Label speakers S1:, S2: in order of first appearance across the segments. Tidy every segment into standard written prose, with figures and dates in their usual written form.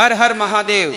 S1: हर हर महादेव।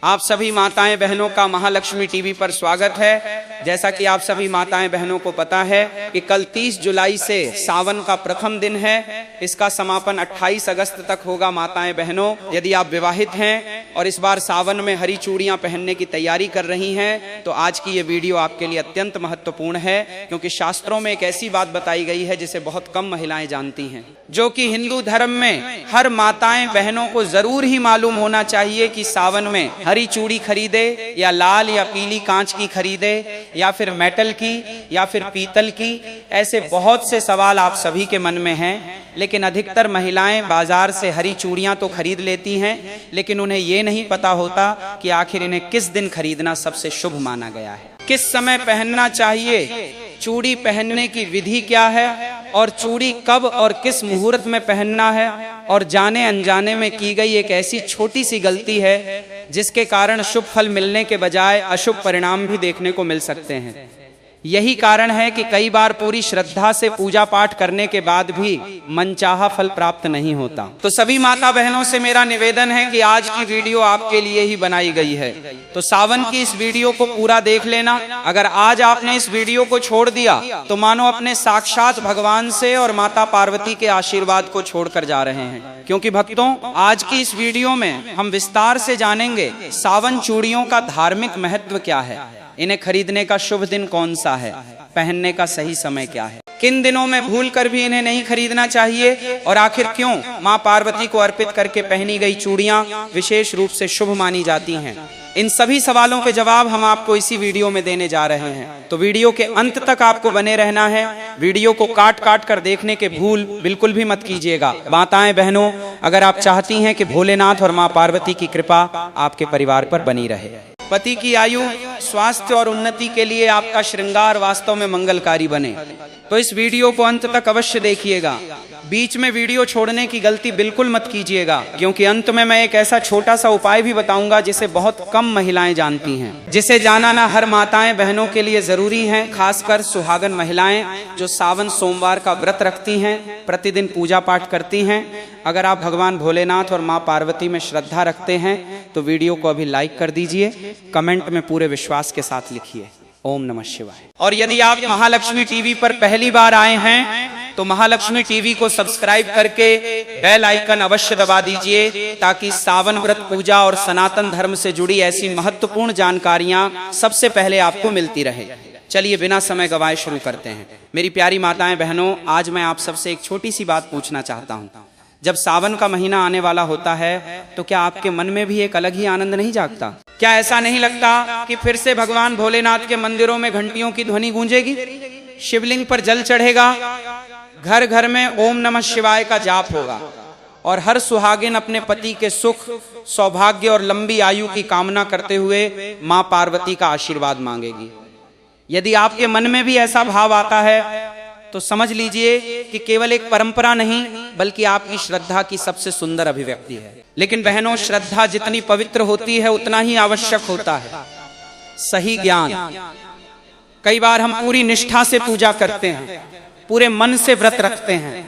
S1: आप सभी माताएं बहनों का महालक्ष्मी टीवी पर स्वागत है। जैसा कि आप सभी माताएं बहनों को पता है कि कल 30 जुलाई से सावन का प्रथम दिन है। इसका समापन 28 अगस्त तक होगा। माताएं बहनों, यदि आप विवाहित हैं और इस बार सावन में हरी चूड़ियां पहनने की तैयारी कर रही हैं तो आज की ये वीडियो आपके लिए अत्यंत महत्वपूर्ण है, क्योंकि शास्त्रों में एक ऐसी बात बताई गई है जिसे बहुत कम महिलाएं जानती हैं, जो कि हिंदू धर्म में हर माताएं बहनों को जरूर ही मालूम होना चाहिए कि सावन में हरी चूड़ी खरीदे या लाल या पीली कांच की खरीदे या फिर मेटल की या फिर पीतल की। ऐसे बहुत से सवाल आप सभी के मन में हैं, लेकिन अधिकतर महिलाएं बाजार से हरी चूड़ियां तो खरीद लेती हैं, लेकिन उन्हें ये नहीं पता होता कि आखिर इन्हें किस दिन खरीदना सबसे शुभ माना गया है, किस समय पहनना चाहिए, चूड़ी पहनने की विधि क्या है और चूड़ी कब और किस मुहूर्त में पहनना है। और जाने अनजाने में की गई एक ऐसी छोटी सी गलती है जिसके कारण शुभ फल मिलने के बजाय अशुभ परिणाम भी देखने को मिल सकते हैं। यही कारण है कि कई बार पूरी श्रद्धा से पूजा पाठ करने के बाद भी मनचाहा फल प्राप्त नहीं होता। तो सभी माता बहनों से मेरा निवेदन है कि आज की वीडियो आपके लिए ही बनाई गई है, तो सावन की इस वीडियो को पूरा देख लेना। अगर आज आपने इस वीडियो को छोड़ दिया तो मानो अपने साक्षात भगवान से और माता पार्वती के आशीर्वाद को छोड़कर जा रहे हैं, क्योंकि भक्तों, आज की इस वीडियो में हम विस्तार से जानेंगे सावन चूड़ियों का धार्मिक महत्व क्या है, इन्हें खरीदने का शुभ दिन कौन सा है, पहनने का सही समय क्या है, किन दिनों में भूलकर भी इन्हें नहीं खरीदना चाहिए, और आखिर क्यों मां पार्वती को अर्पित करके पहनी गई चूड़ियां विशेष रूप से शुभ मानी जाती हैं। इन सभी सवालों के जवाब हम आपको इसी वीडियो में देने जा रहे हैं, तो वीडियो के अंत तक आपको बने रहना है। वीडियो को काट काट कर देखने के भूल बिल्कुल भी मत कीजिएगा। माताएं बहनों, अगर आप चाहती हैं कि भोलेनाथ और मां पार्वती की कृपा आपके परिवार पर बनी रहे, पति की आयु, स्वास्थ्य और उन्नति के लिए आपका श्रृंगार वास्तव में मंगलकारी बने, तो इस वीडियो को अंत तक अवश्य देखिएगा। बीच में वीडियो छोड़ने की गलती बिल्कुल मत कीजिएगा, क्योंकि अंत में मैं एक ऐसा छोटा सा उपाय भी बताऊंगा जिसे बहुत कम महिलाएं जानती हैं, जिसे जानना हर माताएं बहनों के लिए जरूरी है, खासकर सुहागन महिलाएं जो सावन सोमवार का व्रत रखती हैं, प्रतिदिन पूजा पाठ करती हैं। अगर आप भगवान भोलेनाथ और मां पार्वती में श्रद्धा रखते हैं तो वीडियो को अभी लाइक कर दीजिए, कमेंट में पूरे विश्वास के साथ लिखिए ओम नमः शिवाय। और यदि आप महालक्ष्मी टीवी पर पहली बार आए हैं तो महालक्ष्मी टीवी को सब्सक्राइब करके बेल आइकन अवश्य दबा दीजिए, ताकि सावन व्रत पूजा और सनातन धर्म से जुड़ी ऐसी महत्वपूर्ण जानकारियां सबसे पहले आपको मिलती रहे। चलिए बिना समय गवाए शुरू करते हैं। मेरी प्यारी माताएं बहनों, आज मैं आप सबसे एक छोटी सी बात पूछना चाहता हूं। जब सावन का महीना आने वाला होता है तो क्या आपके मन में भी एक अलग ही आनंद नहीं जागता? क्या ऐसा नहीं लगता कि फिर से भगवान भोलेनाथ के मंदिरों में घंटियों की ध्वनि गूंजेगी, शिवलिंग पर जल चढ़ेगा, घर घर में ओम नमः शिवाय का जाप होगा और हर सुहागिन अपने पति के सुख, सौभाग्य और लंबी आयु की कामना करते हुए मां पार्वती का आशीर्वाद मांगेगी? यदि आपके मन में भी ऐसा भाव आता है तो समझ लीजिए कि केवल एक परंपरा नहीं बल्कि आपकी श्रद्धा की सबसे सुंदर अभिव्यक्ति है। लेकिन बहनों, श्रद्धा जितनी पवित्र होती है उतना ही आवश्यक होता है सही ज्ञान। कई बार हम पूरी निष्ठा से पूजा करते हैं, पूरे मन से व्रत रखते हैं,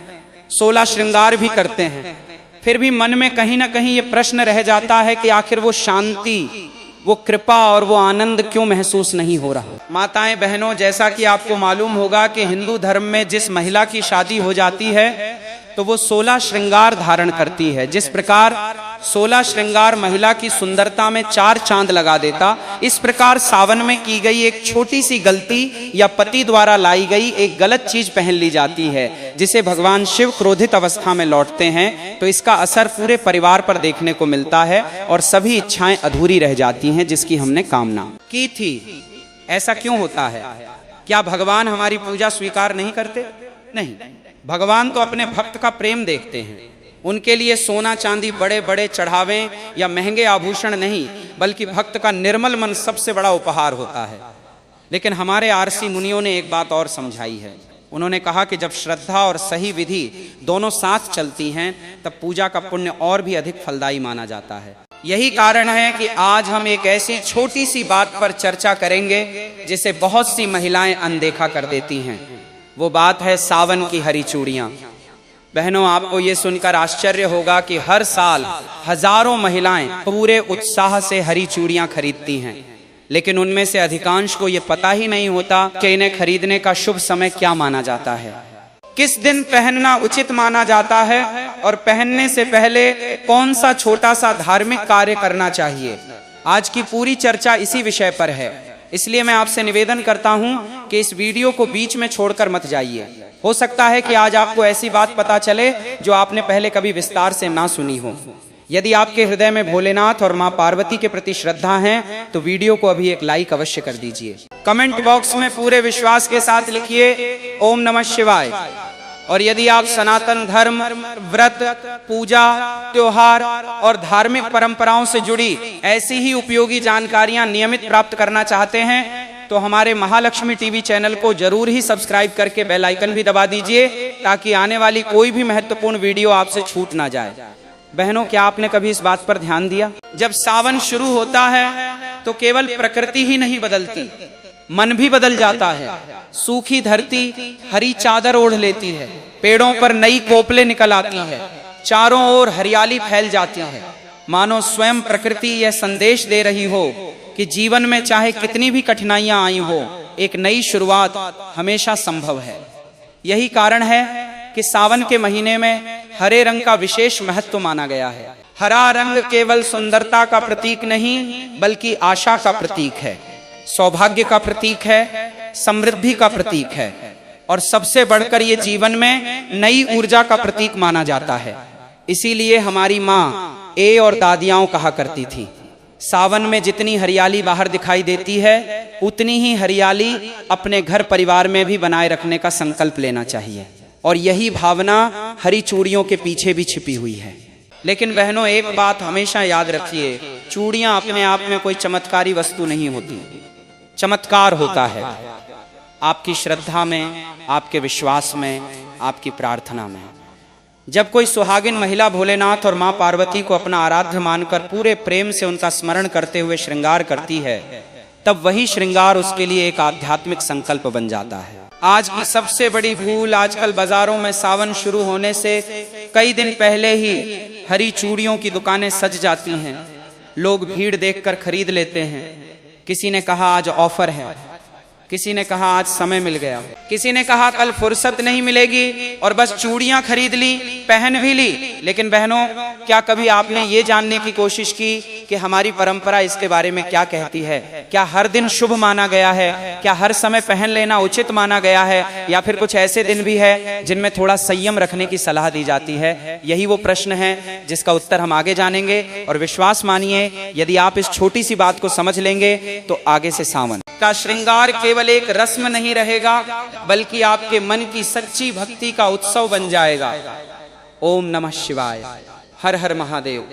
S1: 16 श्रृंगार भी करते हैं, फिर भी मन में कहीं ना कहीं ये प्रश्न रह जाता है कि आखिर वो शांति, वो कृपा और वो आनंद क्यों महसूस नहीं हो रहा। माताएं बहनों, जैसा कि आपको मालूम होगा कि हिंदू धर्म में जिस महिला की शादी हो जाती है तो वो 16 श्रृंगार धारण करती है। जिस प्रकार 16 श्रृंगार महिला की सुंदरता में 4 चांद लगा देता, इस प्रकार सावन में की गई एक छोटी सी गलती या पति द्वारा लाई गई एक गलत चीज पहन ली जाती है, जिसे भगवान शिव क्रोधित अवस्था में लौटते हैं तो इसका असर पूरे परिवार पर देखने को मिलता है और सभी इच्छाएं अधूरी रह जाती हैं जिसकी हमने कामना की थी। ऐसा क्यों होता है? क्या भगवान हमारी पूजा स्वीकार नहीं करते? नहीं, भगवान तो अपने भक्त का प्रेम देखते हैं। उनके लिए सोना चांदी, बड़े बड़े चढ़ावे या महंगे आभूषण नहीं, बल्कि भक्त का निर्मल मन सबसे बड़ा उपहार होता है। लेकिन हमारे आरसी मुनियों ने एक बात और समझाई है। उन्होंने कहा कि जब श्रद्धा और सही विधि दोनों साथ चलती हैं तब पूजा का पुण्य और भी अधिक फलदायी माना जाता है। यही कारण है कि आज हम एक ऐसी छोटी सी बात पर चर्चा करेंगे जिसे बहुत सी महिलाएं अनदेखा कर देती हैं। वो बात है सावन की हरी चूड़ियां। बहनों, आपको ये सुनकर आश्चर्य होगा कि हर साल हजारों महिलाएं पूरे उत्साह से हरी चूड़ियां खरीदती हैं, लेकिन उनमें से अधिकांश को ये पता ही नहीं होता कि इन्हें खरीदने का शुभ समय क्या माना जाता है, किस दिन पहनना उचित माना जाता है और पहनने से पहले कौन सा छोटा सा धार्मिक कार्य करना चाहिए। आज की पूरी चर्चा इसी विषय पर है, इसलिए मैं आपसे निवेदन करता हूं कि इस वीडियो को बीच में छोड़कर मत जाइए। हो सकता है कि आज आपको ऐसी बात पता चले जो आपने पहले कभी विस्तार से ना सुनी हो। यदि आपके हृदय में भोलेनाथ और मां पार्वती के प्रति श्रद्धा है तो वीडियो को अभी एक लाइक अवश्य कर दीजिए। कमेंट बॉक्स में पूरे विश्वास के साथ लिखिए ओम नमः शिवाय। और यदि आप सनातन धर्म, व्रत, पूजा, त्योहार और धार्मिक परंपराओं से जुड़ी ऐसी ही उपयोगी जानकारियां नियमित प्राप्त करना चाहते हैं तो हमारे महालक्ष्मी टीवी चैनल को जरूर ही सब्सक्राइब करके बेल आइकन भी दबा दीजिए, ताकि आने वाली कोई भी महत्वपूर्ण वीडियो आपसे छूट ना जाए। बहनों, क्या आपने कभी इस बात पर ध्यान दिया, जब सावन शुरू होता है तो केवल प्रकृति ही नहीं बदलती, मन भी बदल जाता है। सूखी धरती हरी चादर ओढ़ लेती है, पेड़ों पर नई कोपलें निकल आती है, चारों ओर हरियाली फैल जाती है, मानो स्वयं प्रकृति यह संदेश दे रही हो कि जीवन में चाहे कितनी भी कठिनाइयां आई हो, एक नई शुरुआत हमेशा संभव है। यही कारण है कि सावन के महीने में हरे रंग का विशेष महत्व माना गया है। हरा रंग केवल सुंदरता का प्रतीक नहीं बल्कि आशा का प्रतीक है, सौभाग्य का प्रतीक है, समृद्धि का प्रतीक है और सबसे बढ़कर ये जीवन में नई ऊर्जा का प्रतीक माना जाता है। इसीलिए हमारी माँ ए और दादियाओं कहा करती थी, सावन में जितनी हरियाली बाहर दिखाई देती है उतनी ही हरियाली अपने घर परिवार में भी बनाए रखने का संकल्प लेना चाहिए। और यही भावना हरी चूड़ियों के पीछे भी छिपी हुई है। लेकिन बहनों, एक बात हमेशा याद रखिए, चूड़ियां अपने आप में कोई चमत्कारी वस्तु नहीं होती। चमत्कार होता है आपकी श्रद्धा में, आपके विश्वास में, आपकी प्रार्थना में। जब कोई सुहागिन महिला भोलेनाथ और मां पार्वती को अपना आराध्य मानकर पूरे प्रेम से उनका स्मरण करते हुए श्रृंगार करती है, तब वही श्रृंगार उसके लिए एक आध्यात्मिक संकल्प बन जाता है। आज की सबसे बड़ी भूल, आजकल बाजारों में सावन शुरू होने से कई दिन पहले ही हरी चूड़ियों की दुकानें सज जाती हैं, लोग भीड़ देखकर खरीद लेते हैं। किसी ने कहा आज ऑफर है, किसी ने कहा आज समय मिल गया, किसी ने कहा कल फुर्सत नहीं मिलेगी और बस चूड़ियां खरीद ली, पहन भी ली। लेकिन बहनों, क्या कभी आपने ये जानने की कोशिश की कि हमारी परंपरा इसके बारे में क्या कहती है? क्या हर दिन शुभ माना गया है? क्या हर समय पहन लेना उचित माना गया है? या फिर कुछ ऐसे दिन भी है जिनमें थोड़ा संयम रखने की सलाह दी जाती है? यही वो प्रश्न है जिसका उत्तर हम आगे जानेंगे। और विश्वास मानिए, यदि आप इस छोटी सी बात को समझ लेंगे तो आगे से सावन का श्रृंगार केवल एक रस्म नहीं रहेगा बल्कि आपके मन की सच्ची भक्ति का उत्सव बन जाएगा। ओम नमः शिवाय, हर हर महादेव।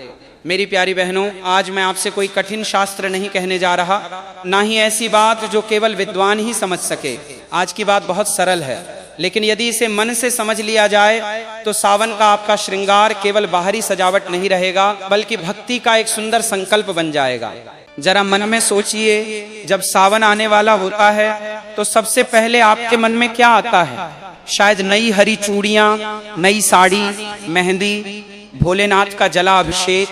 S1: मेरी प्यारी बहनों, आज मैं आपसे कोई कठिन शास्त्र नहीं कहने जा रहा, ना ही ऐसी बात जो केवल विद्वान ही समझ सके। आज की बात बहुत सरल है, लेकिन यदि इसे मन से समझ लिया जाए तो सावन का आपका श्रृंगार केवल बाहरी सजावट नहीं रहेगा बल्कि भक्ति का एक सुंदर संकल्प बन जाएगा। जरा मन में सोचिए, जब सावन आने वाला होता है तो सबसे पहले आपके मन में क्या आता है? शायद नई हरी चूड़ियां, नई साड़ी, मेहंदी, भोलेनाथ का जला अभिषेक,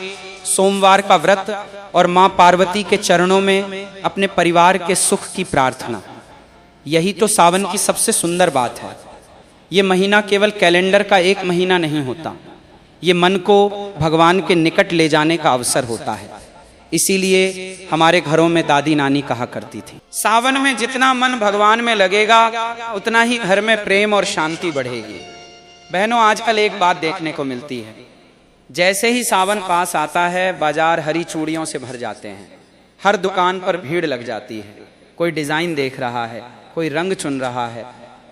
S1: सोमवार का व्रत और मां पार्वती के चरणों में अपने परिवार के सुख की प्रार्थना। यही तो सावन की सबसे सुंदर बात है। ये महीना केवल कैलेंडर का एक महीना नहीं होता, ये मन को भगवान के निकट ले जाने का अवसर होता है। इसीलिए हमारे घरों में दादी नानी कहा करती थी, सावन में जितना मन भगवान में लगेगा उतना ही घर में प्रेम और शांति बढ़ेगी। बहनों, आजकल एक बात देखने को मिलती है, जैसे ही सावन पास आता है बाजार हरी चूड़ियों से भर जाते हैं, हर दुकान पर भीड़ लग जाती है। कोई डिजाइन देख रहा है, कोई रंग चुन रहा है,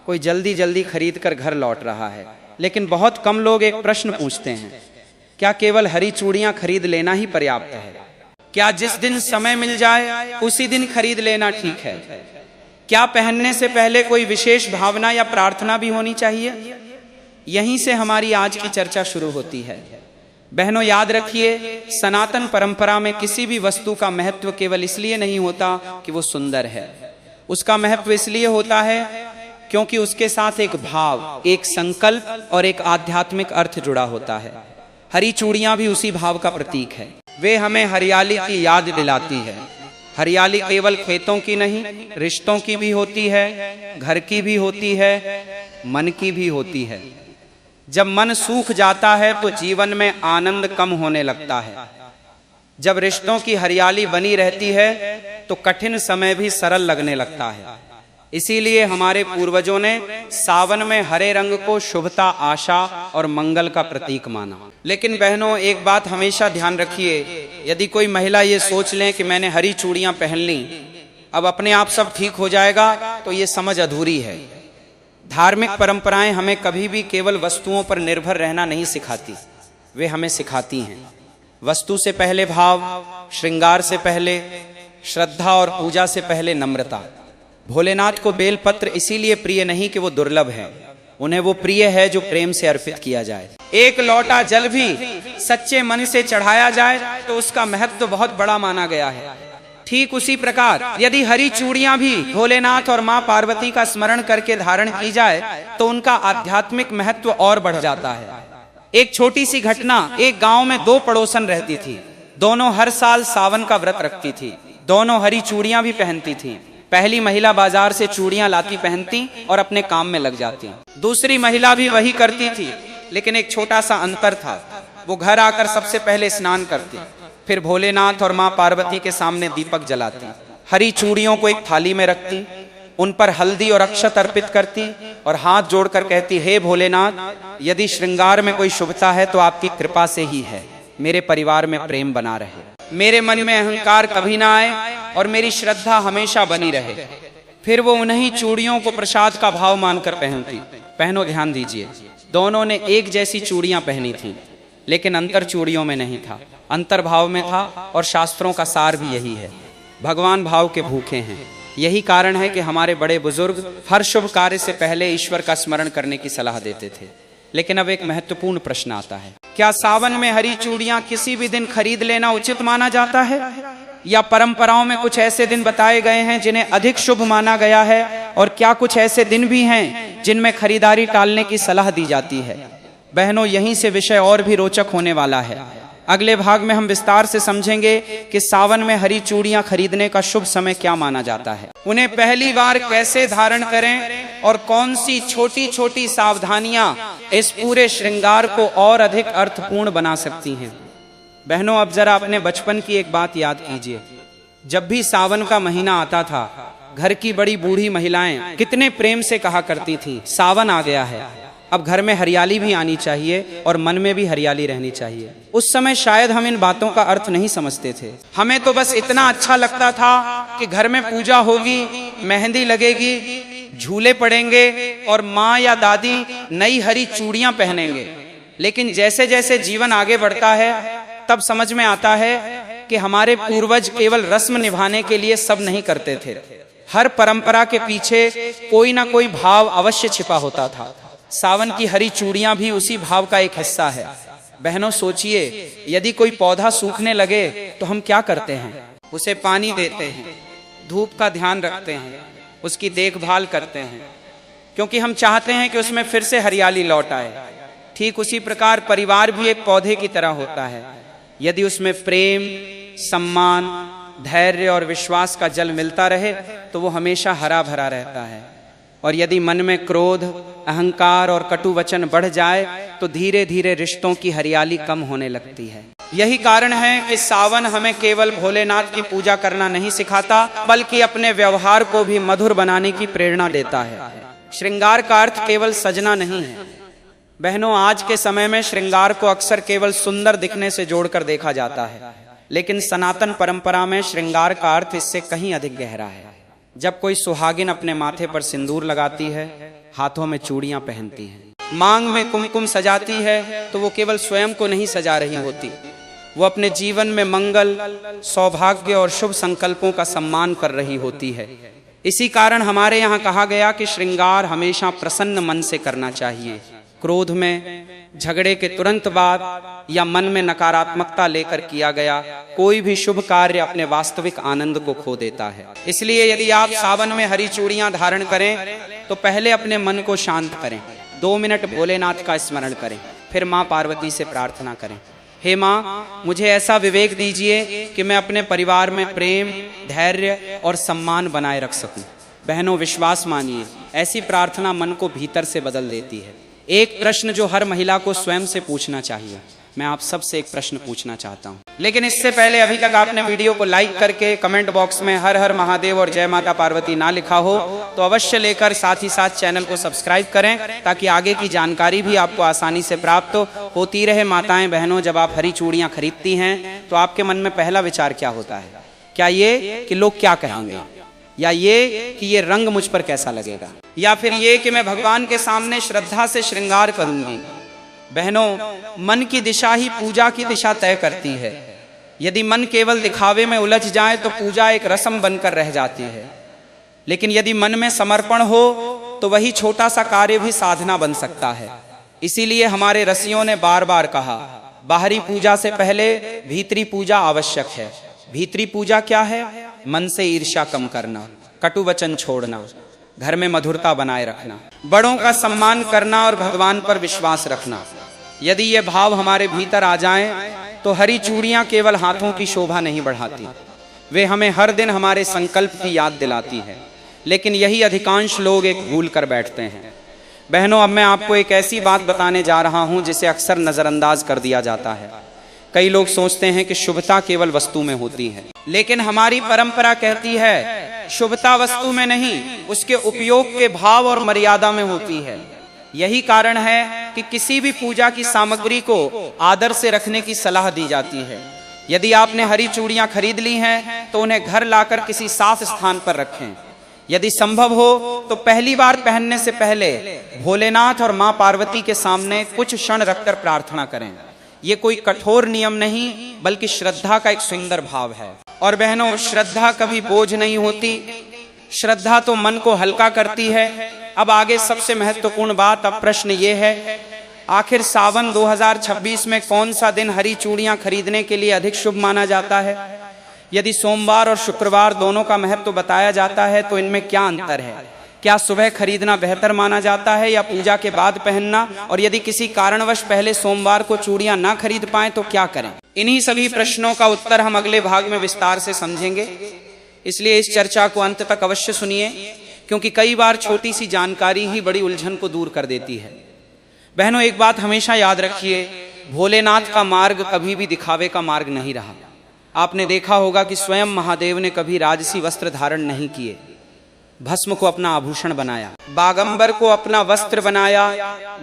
S1: कोई जल्दी जल्दी खरीद कर घर लौट रहा है। लेकिन बहुत कम लोग एक प्रश्न पूछते हैं, क्या केवल हरी चूड़ियां खरीद लेना ही पर्याप्त है? क्या जिस दिन समय मिल जाए उसी दिन खरीद लेना ठीक है? क्या पहनने से पहले कोई विशेष भावना या प्रार्थना भी होनी चाहिए? यहीं से हमारी आज की चर्चा शुरू होती है। बहनों, याद रखिए, सनातन परंपरा में किसी भी वस्तु का महत्व केवल इसलिए नहीं होता कि वो सुंदर है। उसका महत्व इसलिए होता है क्योंकि उसके साथ एक भाव, एक संकल्प और एक आध्यात्मिक अर्थ जुड़ा होता है। हरी चूड़ियां भी उसी भाव का प्रतीक है। वे हमें हरियाली की याद दिलाती है। हरियाली केवल खेतों की नहीं, रिश्तों की भी होती है, घर की भी होती है, मन की भी होती है। जब मन सूख जाता है तो जीवन में आनंद कम होने लगता है। जब रिश्तों की हरियाली बनी रहती है तो कठिन समय भी सरल लगने लगता है। इसीलिए हमारे पूर्वजों ने सावन में हरे रंग को शुभता, आशा और मंगल का प्रतीक माना। लेकिन बहनों, एक बात हमेशा ध्यान रखिए, यदि कोई महिला ये सोच लें कि मैंने हरी चूड़ियां पहन ली, अब अपने आप सब ठीक हो जाएगा, तो ये समझ अधूरी है। धार्मिक परंपराएं हमें कभी भी केवल वस्तुओं पर निर्भर रहना नहीं सिखाती, वे हमें सिखाती हैं वस्तु से पहले भाव, श्रृंगार से पहले श्रद्धा और पूजा से पहले नम्रता। भोलेनाथ को बेलपत्र इसीलिए प्रिय नहीं कि वो दुर्लभ है, उन्हें वो प्रिय है जो प्रेम से अर्पित किया जाए। एक लोटा जल भी सच्चे मन से चढ़ाया जाए तो उसका महत्व बहुत बड़ा माना गया है। ठीक उसी प्रकार यदि हरी चूड़ियां भी भोलेनाथ और मां पार्वती का स्मरण करके धारण की जाए तो उनका आध्यात्मिक महत्व और बढ़ जाता है। एक छोटी सी घटना, एक गांव में दो पड़ोसन रहती थी। दोनों हर साल सावन का व्रत रखती थी। दोनों हरी चूड़ियां भी पहनती थी। पहली महिला बाजार से चूड़ियां लाती, पहनती और अपने काम में लग जाती। दूसरी महिला भी वही करती थी, लेकिन एक छोटा सा अंतर था। वो घर आकर सबसे पहले स्नान करती, फिर भोलेनाथ और मां पार्वती के सामने दीपक जलाती, हरी चूड़ियों को एक थाली में रखती, उन पर हल्दी और अक्षत अर्पित करती और हाथ जोड़कर कहती, हे भोलेनाथ, यदि श्रृंगार में कोई शुभता है तो आपकी कृपा से ही है। मेरे परिवार में प्रेम बना रहे, मेरे मन में अहंकार कभी ना आए और मेरी श्रद्धा हमेशा बनी रहे। फिर वो उन्हीं चूड़ियों को प्रसाद का भाव मानकर पहनती। बहनों, ध्यान दीजिए, दोनों ने एक जैसी चूड़ियां पहनी थी, लेकिन अंतर चूड़ियों में नहीं था, अंतर भाव में था। और शास्त्रों का सार भी यही है, भगवान भाव के भूखे हैं। यही कारण है कि हमारे बड़े बुजुर्ग हर शुभ कार्य से पहले ईश्वर का स्मरण करने की सलाह देते थे। लेकिन अब एक महत्वपूर्ण प्रश्न आता है, क्या सावन में हरी चूड़ियां किसी भी दिन खरीद लेना उचित माना जाता है, या परंपराओं में कुछ ऐसे दिन बताए गए हैं जिन्हें अधिक शुभ माना गया है, और क्या कुछ ऐसे दिन भी हैं जिनमें खरीदारी टालने की सलाह दी जाती है? बहनों, यहीं से विषय और भी रोचक होने वाला है। अगले भाग में हम विस्तार से समझेंगे कि सावन में हरी चूड़ियां खरीदने का शुभ समय क्या माना जाता है, उन्हें पहली बार कैसे धारण करें और कौन सी छोटी छोटी सावधानियां इस पूरे श्रृंगार को और अधिक अर्थपूर्ण बना सकती हैं। बहनों, अब जरा अपने बचपन की एक बात याद कीजिए। जब भी सावन का महीना आता था, घर की बड़ी बूढ़ी महिलाएं कितने प्रेम से कहा करती थी, सावन आ गया है, अब घर में हरियाली भी आनी चाहिए और मन में भी हरियाली रहनी चाहिए। उस समय शायद हम इन बातों का अर्थ नहीं समझते थे। हमें तो बस इतना अच्छा लगता था कि घर में पूजा होगी, मेहंदी लगेगी, झूले पड़ेंगे और माँ या दादी नई हरी चूड़ियां पहनेंगे। लेकिन जैसे जैसे जीवन आगे बढ़ता है तब समझ में आता है कि हमारे पूर्वज केवल रस्म निभाने के लिए सब नहीं करते थे। हर परंपरा के पीछे कोई ना कोई भाव अवश्य छिपा होता था। सावन की हरी चूड़ियां भी उसी भाव का एक हिस्सा है। बहनों, सोचिए, यदि कोई पौधा सूखने लगे तो हम क्या करते हैं? उसे पानी देते हैं, धूप का ध्यान रखते हैं, उसकी देखभाल करते हैं, क्योंकि हम चाहते हैं कि उसमें फिर से हरियाली लौट आए। ठीक उसी प्रकार परिवार भी एक पौधे की तरह होता है। यदि उसमें प्रेम, सम्मान, धैर्य और विश्वास का जल मिलता रहे तो वो हमेशा हरा भरा रहता है। और यदि मन में क्रोध, अहंकार और कटु वचन बढ़ जाए तो धीरे धीरे रिश्तों की हरियाली कम होने लगती है। यही कारण है कि सावन हमें केवल भोलेनाथ की पूजा करना नहीं सिखाता, बल्कि अपने व्यवहार को भी मधुर बनाने की प्रेरणा देता है। श्रृंगार का अर्थ केवल सजना नहीं है। बहनों, आज के समय में श्रृंगार को अक्सर केवल सुंदर दिखने से जोड़कर देखा जाता है, लेकिन सनातन परंपरा में श्रृंगार का अर्थ इससे कहीं अधिक गहरा है। जब कोई सुहागिन अपने माथे पर सिंदूर लगाती है, हाथों में चूड़ियां पहनती है, मांग में कुमकुम सजाती है, तो वो केवल स्वयं को नहीं सजा रही होती, वो अपने जीवन में मंगल, सौभाग्य और शुभ संकल्पों का सम्मान कर रही होती है। इसी कारण हमारे यहाँ कहा गया कि श्रृंगार हमेशा प्रसन्न मन से करना चाहिए। क्रोध में, झगड़े के तुरंत बाद या मन में नकारात्मकता लेकर किया गया कोई भी शुभ कार्य अपने वास्तविक आनंद को खो देता है। इसलिए यदि आप सावन में हरी चूड़ियां धारण करें तो पहले अपने मन को शांत करें, 2 मिनट भोलेनाथ का स्मरण करें, फिर माँ पार्वती से प्रार्थना करें, हे माँ मुझे ऐसा विवेक दीजिए कि मैं अपने परिवार में प्रेम, धैर्य और सम्मान बनाए रख सकूं। बहनों विश्वास मानिए, ऐसी प्रार्थना मन को भीतर से बदल देती है। एक प्रश्न जो हर महिला को स्वयं से पूछना चाहिए, मैं आप सबसे एक प्रश्न पूछना चाहता हूं। लेकिन इससे पहले अभी तक आपने वीडियो को लाइक करके कमेंट बॉक्स में हर हर महादेव और जय माता पार्वती ना लिखा हो तो अवश्य लेकर साथ ही साथ चैनल को सब्सक्राइब करें, ताकि आगे की जानकारी भी आपको आसानी से प्राप्त होती रहे। माताएं बहनों, जब आप हरी चूड़ियां खरीदती हैं तो आपके मन में पहला विचार क्या होता है? क्या ये कि लोग क्या कहेंगे, या ये कि ये रंग मुझ पर कैसा लगेगा, या फिर ये कि मैं भगवान के सामने श्रद्धा से श्रृंगार करूंगी? बहनों, मन की दिशा ही पूजा की दिशा तय करती है। यदि मन केवल दिखावे में उलझ जाए तो पूजा एक रस्म बनकर रह जाती है, लेकिन यदि मन में समर्पण हो तो वही छोटा सा कार्य भी साधना बन सकता है। इसीलिए हमारे ऋषियों ने बार बार कहा, बाहरी पूजा से पहले भीतरी पूजा आवश्यक है। भीतरी पूजा क्या है? मन से ईर्ष्या कम करना, कटु वचन छोड़ना, घर में मधुरता बनाए रखना, बड़ों का सम्मान करना और भगवान पर विश्वास रखना। यदि ये भाव हमारे भीतर आ जाएं तो हरी चूड़ियां केवल हाथों की शोभा नहीं बढ़ाती, वे हमें हर दिन हमारे संकल्प की याद दिलाती है। लेकिन यही अधिकांश लोग एक भूल कर बैठते हैं। बहनों, अब मैं आपको एक ऐसी बात बताने जा रहा हूं जिसे अक्सर नजरअंदाज कर दिया जाता है। कई लोग सोचते हैं कि शुभता केवल वस्तु में होती है, लेकिन हमारी परंपरा कहती है शुभता वस्तु में नहीं, उसके उपयोग के भाव और मर्यादा में होती है। यही कारण है कि किसी भी पूजा की सामग्री को आदर से रखने की सलाह दी जाती है। यदि आपने हरी चूड़ियां खरीद ली हैं तो उन्हें घर लाकर किसी साफ स्थान पर रखें। यदि संभव हो तो पहली बार पहनने से पहले भोलेनाथ और मां पार्वती के सामने कुछ क्षण रखकर प्रार्थना करें। ये कोई कठोर नियम नहीं, बल्कि श्रद्धा का एक सुंदर भाव है। और बहनों, श्रद्धा कभी बोझ नहीं होती, श्रद्धा तो मन को हल्का करती है। अब आगे सबसे महत्वपूर्ण बात, अब प्रश्न ये है, आखिर सावन 2026 में कौन सा दिन हरी चूड़ियां खरीदने के लिए अधिक शुभ माना जाता है? यदि सोमवार और शुक्रवार दोनों का महत्व बताया जाता है तो इनमें क्या अंतर है? क्या सुबह खरीदना बेहतर माना जाता है या पूजा के बाद पहनना? और यदि किसी कारणवश पहले सोमवार को चूड़ियां ना खरीद पाएं तो क्या करें? इन्हीं सभी प्रश्नों का उत्तर हम अगले भाग में विस्तार से समझेंगे, इसलिए इस चर्चा को अंत तक अवश्य सुनिए, क्योंकि कई बार छोटी सी जानकारी ही बड़ी उलझन को दूर कर देती है। बहनों, एक बात हमेशा याद रखिए, भोलेनाथ का मार्ग कभी भी दिखावे का मार्ग नहीं रहा। आपने देखा होगा कि स्वयं महादेव ने कभी राजसी वस्त्र धारण नहीं किए, भस्म को अपना आभूषण बनाया, बागंबर को अपना वस्त्र बनाया,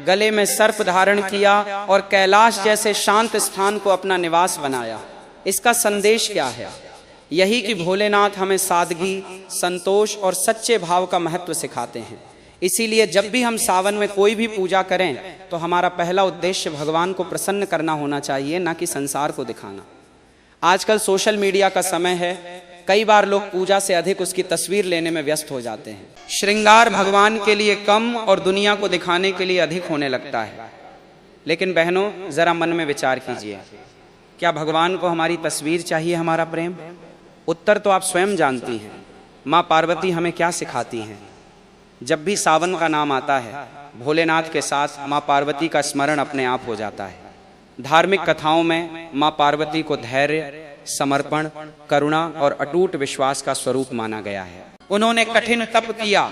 S1: गले में सर्प धारण किया और कैलाश जैसे शांत स्थान को अपना निवास बनाया। इसका संदेश क्या है? यही कि भोलेनाथ हमें सादगी, संतोष और सच्चे भाव का महत्व सिखाते हैं। इसीलिए जब भी हम सावन में कोई भी पूजा करें तो हमारा पहला उद्देश्य भगवान को प्रसन्न करना होना चाहिए, ना कि संसार को दिखाना। आजकल सोशल मीडिया का समय है, कई बार लोग पूजा से अधिक उसकी तस्वीर लेने में व्यस्त हो जाते हैं। श्रृंगार भगवान के लिए कम और दुनिया को दिखाने के लिए अधिक होने लगता है। लेकिन बहनों, जरा मन में विचार कीजिए, क्या भगवान को हमारी तस्वीर चाहिए, हमारा प्रेम? उत्तर तो आप स्वयं जानती हैं। माँ पार्वती हमें क्या सिखाती हैं? जब भी सावन का नाम आता है, भोलेनाथ के साथ माँ पार्वती का स्मरण अपने आप हो जाता है। धार्मिक कथाओं में माँ पार्वती को धैर्य, समर्पण, करुणा और अटूट विश्वास का स्वरूप माना गया है। उन्होंने कठिन तप किया,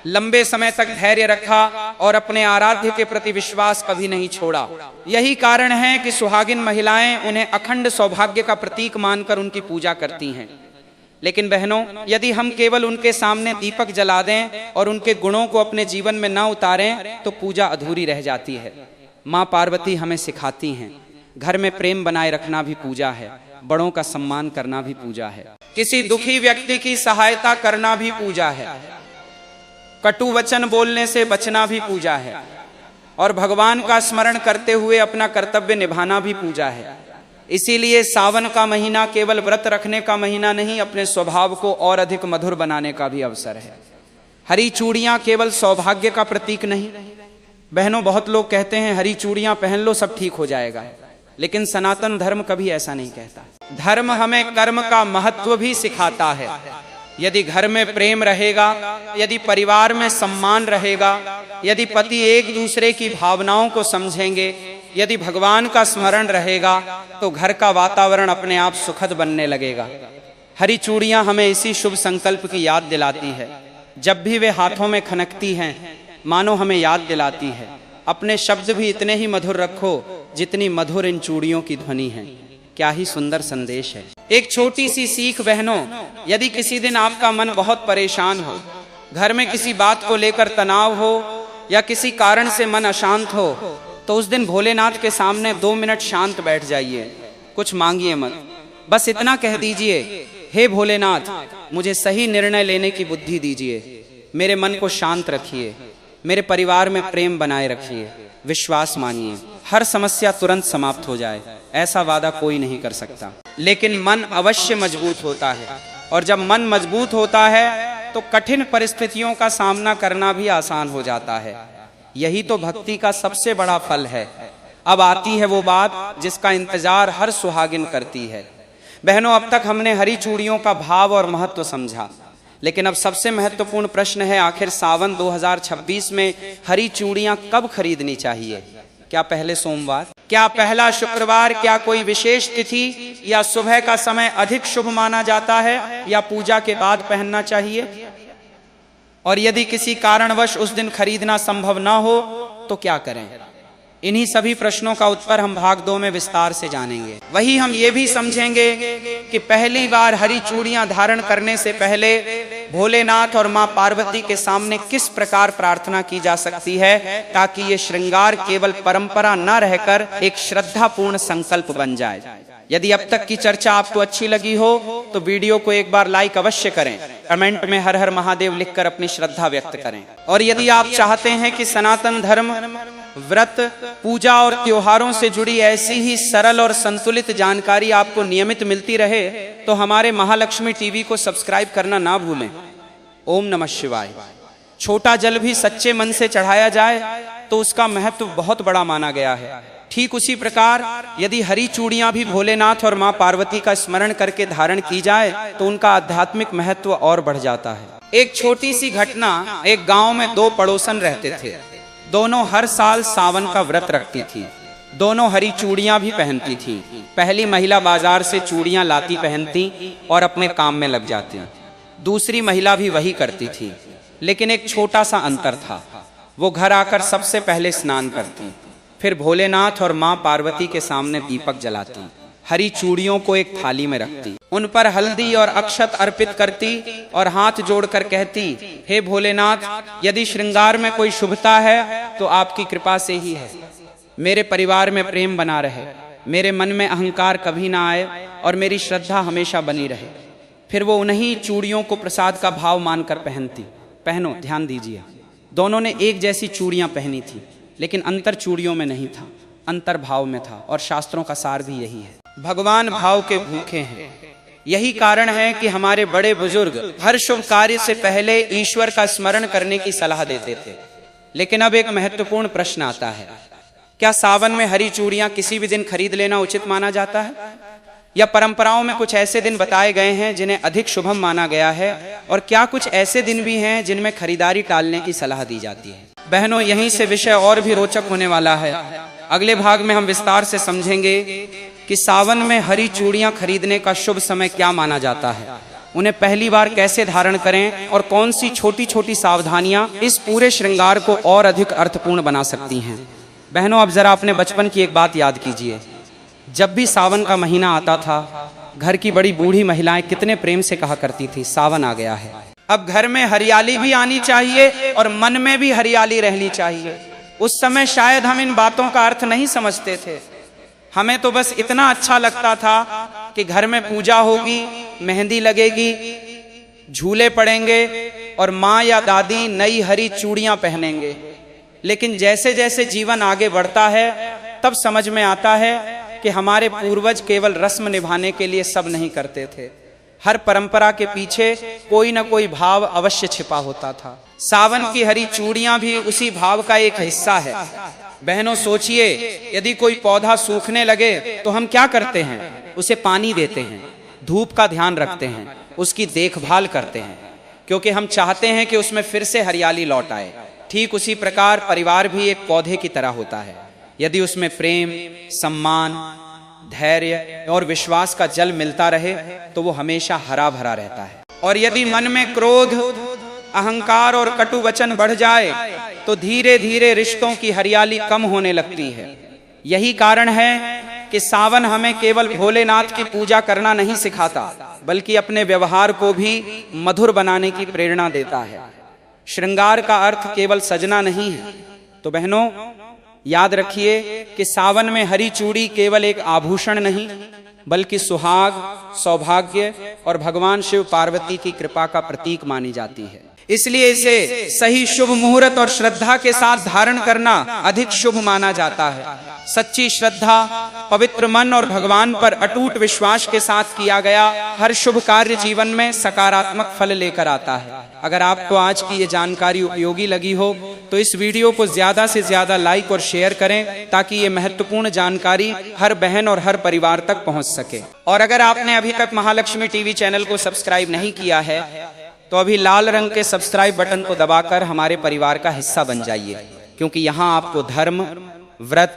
S1: लंबे समय तक धैर्य रखा और अपने आराध्य के प्रति विश्वास कभी नहीं छोड़ा। यही कारण है कि सुहागिन महिलाएं उन्हें अखंड सौभाग्य का प्रतीक मानकर उनकी पूजा करती हैं। लेकिन बहनों, यदि हम केवल उनके सामने दीपक जला दें और उनके गुणों को अपने जीवन में न उतारें तो पूजा अधूरी रह जाती है। माँ पार्वती हमें सिखाती हैं, घर में प्रेम बनाए रखना भी पूजा है, बड़ों का सम्मान करना भी पूजा है, किसी दुखी व्यक्ति की सहायता करना भी पूजा है, कटु वचन बोलने से बचना भी पूजा है, और भगवान का स्मरण करते हुए अपना कर्तव्य निभाना भी पूजा है। इसीलिए सावन का महीना केवल व्रत रखने का महीना नहीं, अपने स्वभाव को और अधिक मधुर बनाने का भी अवसर है। हरी चूड़ियां केवल सौभाग्य का प्रतीक नहीं। बहनों, बहुत लोग कहते हैं हरी चूड़ियां पहन लो सब ठीक हो जाएगा, लेकिन सनातन धर्म कभी ऐसा नहीं कहता। धर्म हमें कर्म का महत्व भी सिखाता है। यदि घर में प्रेम रहेगा, यदि परिवार में सम्मान रहेगा, यदि पति एक दूसरे की भावनाओं को समझेंगे, यदि भगवान का स्मरण रहेगा, तो घर का वातावरण अपने आप सुखद बनने लगेगा। हरी चूड़ियां हमें इसी शुभ संकल्प की याद दिलाती है। जब भी वे हाथों में खनकती हैं, मानो हमें याद दिलाती है, अपने शब्द भी इतने ही मधुर रखो जितनी मधुर इन चूड़ियों की ध्वनि है। क्या ही सुंदर संदेश है। एक छोटी सी सीख बहनों, यदि किसी दिन आपका मन बहुत परेशान हो, घर में किसी बात को लेकर तनाव हो या किसी कारण से मन अशांत हो, तो उस दिन भोलेनाथ के सामने 2 मिनट शांत बैठ जाइए। कुछ मांगिए मत, बस इतना कह दीजिए, हे भोलेनाथ, मुझे सही निर्णय लेने की बुद्धि दीजिए, मेरे मन को शांत रखिए, मेरे परिवार में प्रेम बनाए रखिए, विश्वास मानिए, हर समस्या तुरंत समाप्त हो जाए। ऐसा वादा कोई नहीं कर सकता, लेकिन मन अवश्य मजबूत होता है, और जब मन मजबूत होता है तो कठिन परिस्थितियों का सामना करना भी आसान हो जाता है। यही तो भक्ति का सबसे बड़ा फल है। अब आती है वो बात जिसका इंतजार हर सुहागिन करती है। बहनों, अब तक हमने हरी चूड़ियों का भाव और महत्व समझा, लेकिन अब सबसे महत्वपूर्ण प्रश्न है, आखिर सावन 2026 में हरी चूड़ियां कब खरीदनी चाहिए? क्या पहले सोमवार, क्या पहला शुक्रवार, क्या कोई विशेष तिथि या सुबह का समय अधिक शुभ माना जाता है, या पूजा के बाद पहनना चाहिए? और यदि किसी कारणवश उस दिन खरीदना संभव ना हो तो क्या करें? इन्हीं सभी प्रश्नों का उत्तर हम भाग 2 में विस्तार से जानेंगे। वही हम ये भी समझेंगे कि पहली बार हरी चूड़ियां धारण करने से पहले भोलेनाथ और मां पार्वती के सामने किस प्रकार प्रार्थना की जा सकती है, ताकि ये श्रृंगार केवल परंपरा न रहकर एक श्रद्धापूर्ण संकल्प बन जाए। यदि अब तक की चर्चा आपको अच्छी लगी हो तो वीडियो को एक बार लाइक अवश्य करें, कमेंट में हर हर महादेव लिखकर अपनी श्रद्धा व्यक्त करें। और यदि आप चाहते हैं कि सनातन धर्म, व्रत, पूजा और त्योहारों से जुड़ी ऐसी ही सरल और संतुलित जानकारी आपको नियमित मिलती रहे, तो हमारे महालक्ष्मी टीवी को सब्सक्राइब करना ना भूलें। ओम नमः शिवाय। छोटा जल भी सच्चे मन से चढ़ाया जाए तो उसका महत्व बहुत बड़ा माना गया है। ठीक उसी प्रकार यदि हरी चूड़ियां भी भोलेनाथ और मां पार्वती का स्मरण करके धारण की जाए तो उनका आध्यात्मिक महत्व और बढ़ जाता है। एक छोटी सी घटना, एक गांव में 2 पड़ोसन रहते थे। दोनों हर साल सावन का व्रत रखती थी। दोनों हरी चूड़ियां भी पहनती थी। पहली महिला बाजार से चूड़ियां लाती, पहनती और अपने काम में लग जाती। दूसरी महिला भी वही करती थी, लेकिन एक छोटा सा अंतर था। वो घर आकर सबसे पहले स्नान करती, फिर भोलेनाथ और मां पार्वती के सामने दीपक जलाती, हरी चूड़ियों को एक थाली में रखती, उन पर हल्दी और अक्षत अर्पित करती और हाथ जोड़कर कहती, हे भोलेनाथ, यदि श्रृंगार में कोई शुभता है तो आपकी कृपा से ही है। मेरे परिवार में प्रेम बना रहे, मेरे मन में अहंकार कभी ना आए और मेरी श्रद्धा हमेशा बनी रहे। फिर वो उन्हीं चूड़ियों को प्रसाद का भाव मानकर पहनती। पहनो, ध्यान दीजिए, दोनों ने एक जैसी चूड़ियां पहनी थी, लेकिन अंतर चूड़ियों में नहीं था, अंतर भाव में था। और शास्त्रों का सार भी यही है, भगवान भाव के भूखे हैं। यही कारण है कि हमारे बड़े बुजुर्ग हर शुभ कार्य से पहले ईश्वर का स्मरण करने की सलाह देते थे। लेकिन अब एक महत्वपूर्ण प्रश्न आता है, क्या सावन में हरी चूड़ियां किसी भी दिन खरीद लेना उचित माना जाता है, या परंपराओं में कुछ ऐसे दिन बताए गए हैं जिन्हें अधिक शुभम माना गया है, और क्या कुछ ऐसे दिन भी हैं जिनमें खरीदारी टालने की सलाह दी जाती है? बहनों, यहीं से विषय और भी रोचक होने वाला है। अगले भाग में हम विस्तार से समझेंगे कि सावन में हरी चूड़ियां खरीदने का शुभ समय क्या माना जाता है, उन्हें पहली बार कैसे धारण करें, और कौन सी छोटी छोटी सावधानियां इस पूरे श्रृंगार को और अधिक अर्थपूर्ण बना सकती हैं। बहनों, अब जरा अपने बचपन की एक बात याद कीजिए। जब भी सावन का महीना आता था, घर की बड़ी बूढ़ी महिलाएं कितने प्रेम से कहा करती थी, सावन आ गया है। अब घर में हरियाली भी आनी चाहिए और मन में भी हरियाली रहनी चाहिए। उस समय शायद हम इन बातों का अर्थ नहीं समझते थे। हमें तो बस इतना अच्छा लगता था कि घर में पूजा होगी, मेहंदी लगेगी, झूले पड़ेंगे और माँ या दादी नई हरी चूड़ियां पहनेंगे। लेकिन जैसे जैसे जीवन आगे बढ़ता है तब समझ में आता है कि हमारे पूर्वज केवल रस्म निभाने के लिए सब नहीं करते थे। हर परंपरा के पीछे कोई ना कोई भाव अवश्य छिपा होता था। सावन की हरी चूड़ियां भी उसी भाव का एक हिस्सा है। बहनों, सोचिए, यदि कोई पौधा सूखने लगे तो हम क्या करते हैं? उसे पानी देते हैं, धूप का ध्यान रखते हैं, उसकी देखभाल करते हैं, क्योंकि हम चाहते हैं कि उसमें फिर से हरियाली लौट आए। ठीक उसी प्रकार परिवार भी एक पौधे की तरह होता है। यदि उसमें प्रेम, सम्मान, धैर्य और विश्वास का जल मिलता रहे तो वो हमेशा हरा भरा रहता है। और यदि मन में क्रोध, अहंकार और कटु वचन बढ़ जाए तो धीरे धीरे रिश्तों की हरियाली कम होने लगती है। यही कारण है कि सावन हमें केवल भोलेनाथ की पूजा करना नहीं सिखाता, बल्कि अपने व्यवहार को भी मधुर बनाने की प्रेरणा देता है। श्रृंगार का अर्थ केवल सजना नहीं है। तो बहनों, याद रखिए कि सावन में हरी चूड़ी केवल एक आभूषण नहीं, बल्कि सुहाग, सौभाग्य और भगवान शिव पार्वती की कृपा का प्रतीक मानी जाती है। इसलिए इसे सही शुभ मुहूर्त और श्रद्धा के साथ धारण करना अधिक शुभ माना जाता है। सच्ची श्रद्धा, पवित्र मन और भगवान पर अटूट विश्वास के साथ किया गया हर शुभ कार्य जीवन में सकारात्मक फल लेकर आता है। अगर आपको आज की ये जानकारी उपयोगी लगी हो तो इस वीडियो को ज्यादा से ज्यादा लाइक और शेयर करें, ताकि ये महत्वपूर्ण जानकारी हर बहन और हर परिवार तक पहुंच सके। और अगर आपने अभी तक महालक्ष्मी टीवी चैनल को सब्सक्राइब नहीं किया है तो अभी लाल रंग के सब्सक्राइब बटन को दबाकर हमारे परिवार का हिस्सा बन जाइए, क्योंकि यहाँ आपको धर्म, व्रत,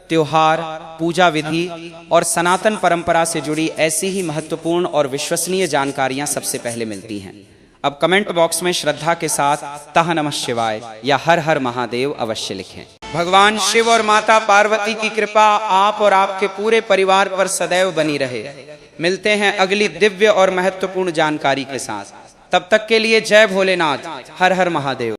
S1: त्योहार, पूजा विधि और सनातन परंपरा से जुड़ी ऐसी ही महत्वपूर्ण और विश्वसनीय जानकारियां सबसे पहले मिलती हैं। अब कमेंट बॉक्स में श्रद्धा के साथ तह नमः शिवाय या हर हर महादेव अवश्य लिखें। भगवान शिव और माता पार्वती की कृपा आप और आपके पूरे परिवार पर सदैव बनी रहे। मिलते हैं अगली दिव्य और महत्वपूर्ण जानकारी के साथ। तब तक के लिए जय भोलेनाथ, हर हर महादेव।